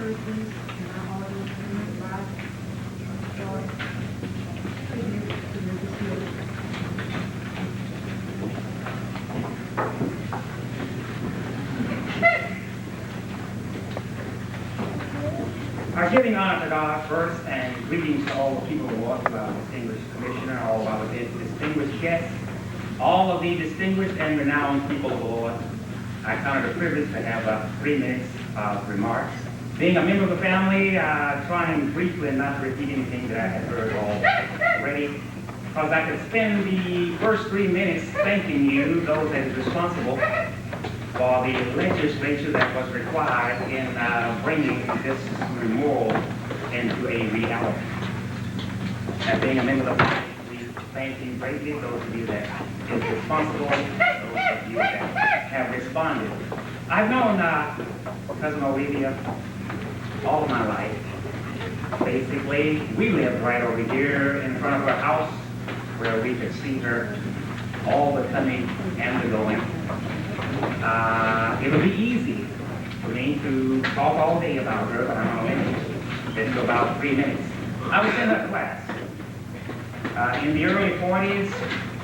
persons in our order of human life, joy, tribute to the deceased. Giving honor to God first, and greetings to all the people who walk, to our distinguished commissioner, all of our distinguished guests, all of the distinguished and renowned people of the Lord. I count it a privilege to have 3 minutes of remarks. Being a member of the family, trying briefly and not to repeat anything that I had heard already, because I could spend the first 3 minutes thanking you, those that is responsible for the legislature that was required in bringing this memorial into a reality. And being a member of the family, we thank you greatly, those of you that is responsible, those of you that have responded. I've known Cousin Olivia all my life. Basically, we lived right over here in front of her house where we could see her all the coming and the going. It would be easy for me to talk all day about her, but I'm only getting to about 3 minutes. I was in her class in the early 40s,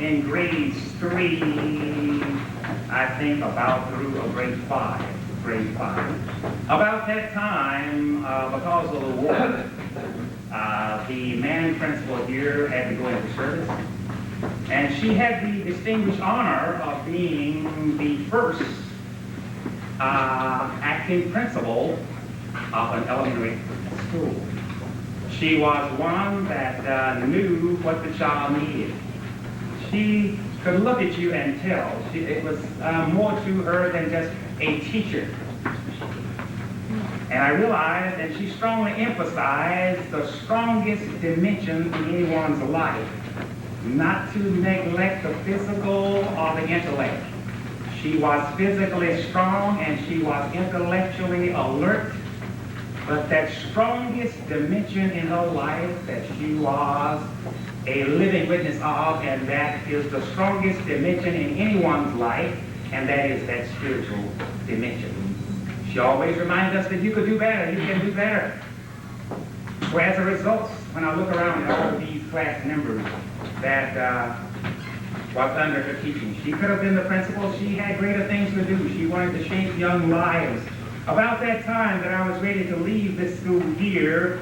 in grades 3, I think, about through grade 5. About that time, because of the war, the man principal here had to go into service. And she had the distinguished honor of being the first acting principal of an elementary school. She was one that knew what the child needed. She could look at you and tell. It was more to her than just a teacher. And I realized that she strongly emphasized the strongest dimension in anyone's life, not to neglect the physical or the intellect. She was physically strong and she was intellectually alert, but that strongest dimension in her life that she was a living witness of, and that is the strongest dimension in anyone's life, and that is that spiritual dimension. She always reminds us that you could do better, you can do better. So as a result, when I look around at all of these class members that was under her teaching, she could have been the principal. She had greater things to do. She wanted to shape young lives. About that time that I was ready to leave this school here,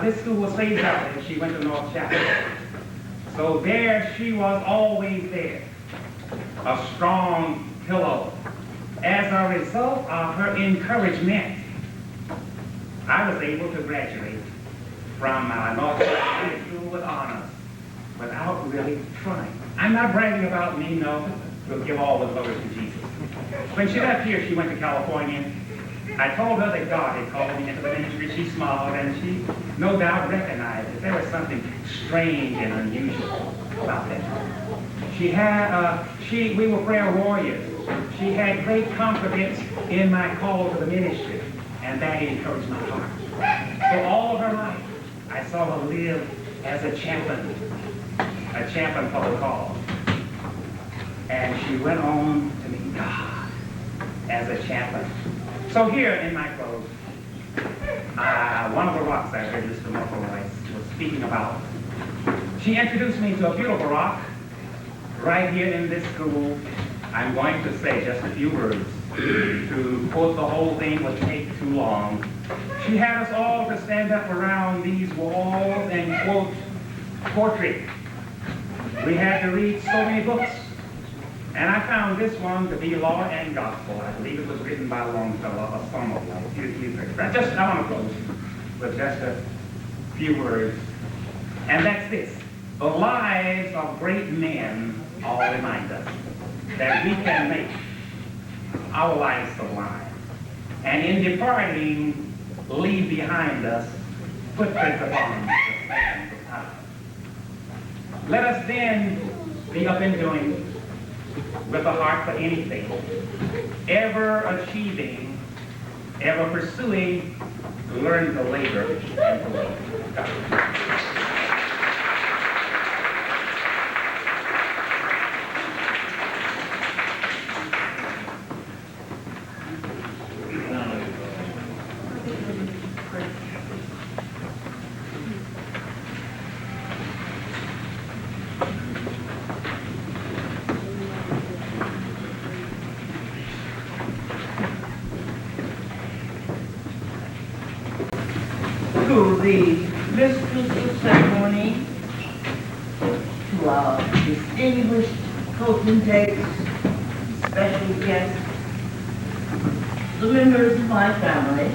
this school was phased out and she went to North Chapel. So there she was, always there, a strong pillow. As a result of her encouragement, I was able to graduate from North Chapel School with honors without really trying. I'm not bragging about me, no. We'll give all the glory to Jesus. When she left here, she went to California. I told her that God had called me into the ministry. She smiled, and she no doubt recognized that there was something strange and unusual about that. We were prayer warriors. She had great confidence in my call to the ministry, and that encouraged my heart. So all of her life, I saw her live as a champion for the cause. And she went on to meet God as a champion. So here in my clothes, one of the rocks that I heard Mr. Muffle was speaking about, she introduced me to a beautiful rock right here in this school. I'm going to say just a few words. To quote the whole thing would take too long. She had us all to stand up around these walls and quote poetry. We had to read so many books. And I found this one to be Law and Gospel. I believe it was written by Longfellow, a song of life. I want to close with just a few words. And that's this. The lives of great men all remind us that we can make our lives sublime. And in departing, leave behind us footprints upon the sands of time. Let us then be up and doing with a heart for anything, ever achieving, ever pursuing, learn to labor and to wait. God. to the mistress of ceremony, to our distinguished potentates, special guests, the members of my family.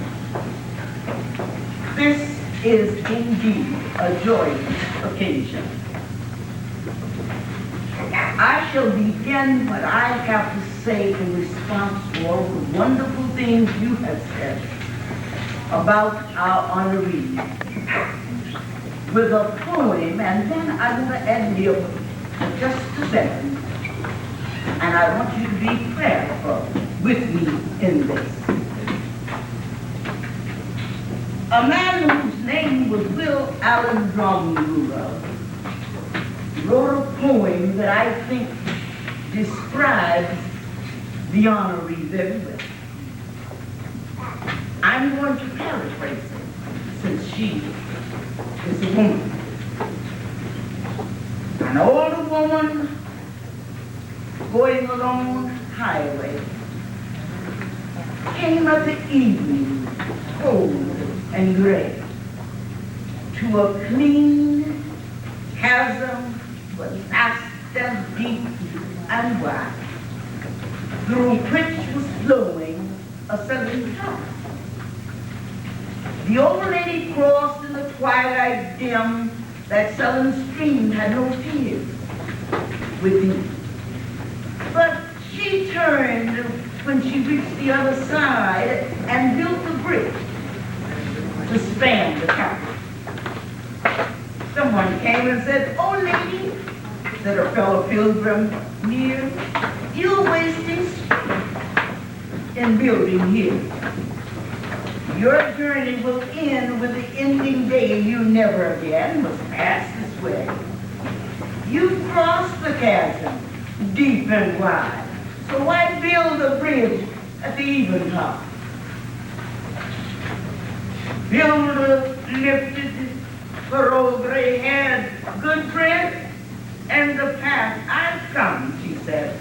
This is indeed a joyous occasion. I shall begin what I have to say in response to all the wonderful things you have said about our honoree with a poem, and then I'm going to end here for just a second, and I want you to be prayerful with me in this. A man whose name was Will Allen Drumruler wrote a poem that I think describes the honoree very well. I'm going to paraphrase it, since she is a woman. An older woman going along highway came at the evening, cold and gray, to a clean chasm but vast and deep and wide, through which was flowing a certain tide. The old lady crossed in the twilight dim, that sullen stream had no tears within. But she turned when she reached the other side and built a bridge to span the chasm. Someone came and said, "Oh, lady," said a fellow pilgrim near, "you're wasting strength in building here. Your journey will end with the ending day you never again must pass this way. You've crossed the chasm, deep and wide, so why build a bridge at the eventide? Builder lifted her old gray head, "Good friend, and the path I've come," she said.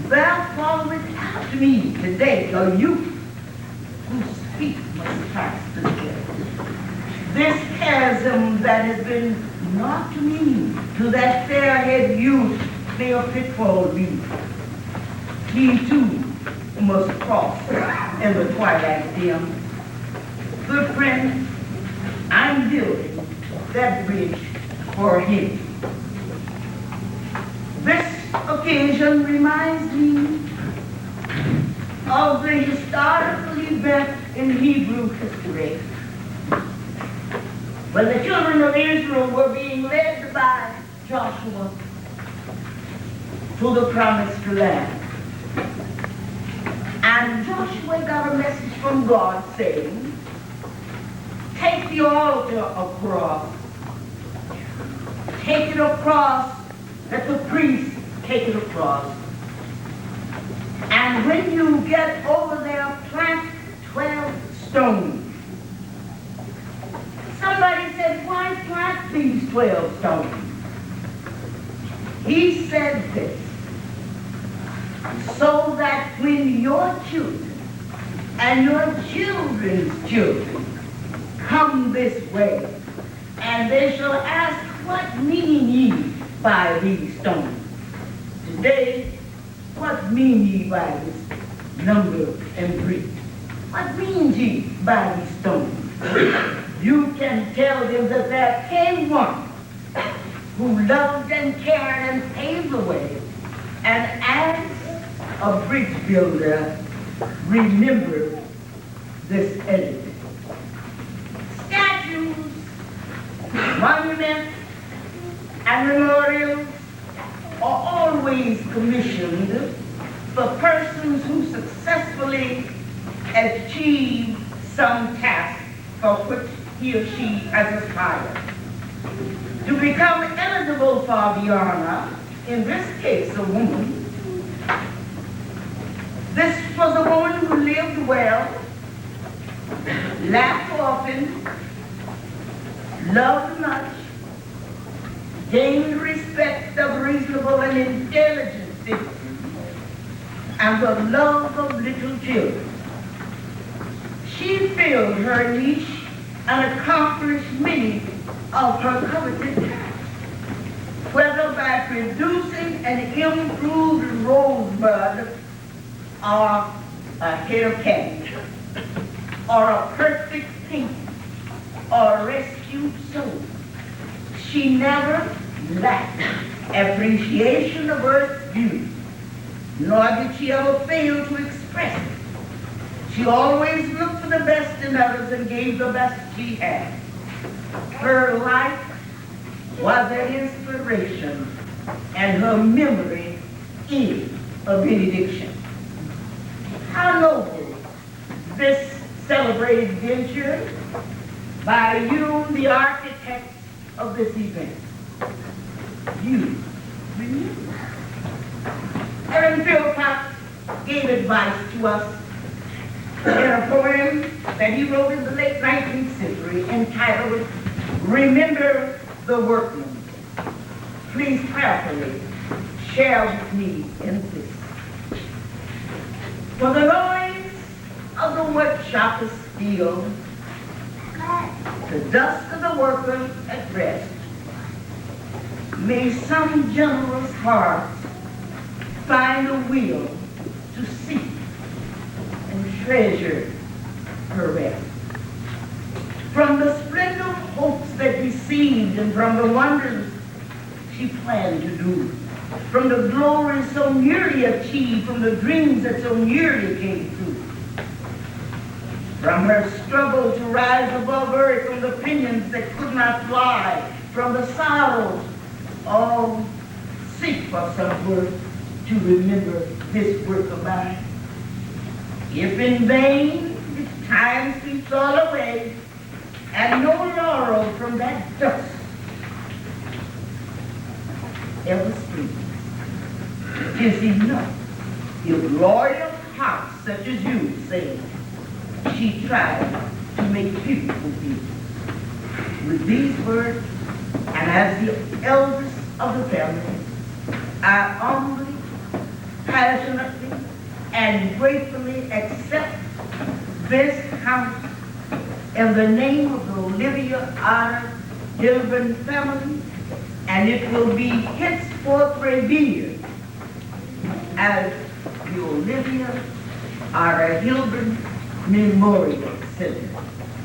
"Thou followest after me today, a youth whose feet must pass this way. This chasm that has been not to me, to that fair-haired youth may a pitfall be. He too must cross in the twilight dim. Good friend, I'm building that bridge for him." This occasion reminds me of the historical event in Hebrew history when the children of Israel were being led by Joshua to the promised land. And Joshua got a message from God saying, "Take the altar across. Take it across, let the priests take it across. And when you get over there, plant 12 stones." Somebody said, "Why plant these 12 stones?" He said this, "So that when your children and your children's children come this way, and they shall ask, 'What mean ye by these stones?' Today, what mean ye by this number and breed? What mean ye by these stones?" You can tell them that there came one who loved and cared and paved the way, and as a bridge builder, remember this edifice. Statues, monuments, and memorials are always commissioned for persons who successfully achieve some task for which he or she has aspired. To become eligible for the honor, in this case a woman, this was a woman who lived well, laughed often, loved much, gained respect of reasonable and intelligent citizens, and the love of little children. She filled her niche and accomplished many of her coveted tasks, whether by producing an improved rosebud or a head of cabbage, or a perfect pink, or a rescued soul. She never lacked appreciation of earth's beauty, nor did she ever fail to express it. She always looked for the best in others and gave the best she had. Her life was an inspiration, and her memory is a benediction. How noble this celebrated venture by you, the architects of this event. You remember. Aaron Philpott gave advice to us in a poem that he wrote in the late 19th century entitled, Remember the Workman. Please prayerfully share with me in this. For the noise of the workshop is still, the dust of the worker at rest. May some generous heart find a will to seek and treasure her rest. From the splendid hopes that deceived and from the wonders she planned to do, from the glory so nearly achieved, from the dreams that so nearly came true, from her struggle to rise above earth, from the pinions that could not fly, from the sorrows, all seek for some word to remember this work of mine. If in vain, if time sweeps all away, and no laurel from that dust ever springs, it is enough if loyal hearts such as you say, she tried to make beautiful people. With these words, and as the eldest of the family, I humbly, passionately, and gratefully accept this house in the name of the Olivia R. Hilburn family, and it will be henceforth revered as the Olivia R. Hilburn Memorial Center.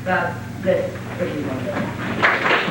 God bless everyone.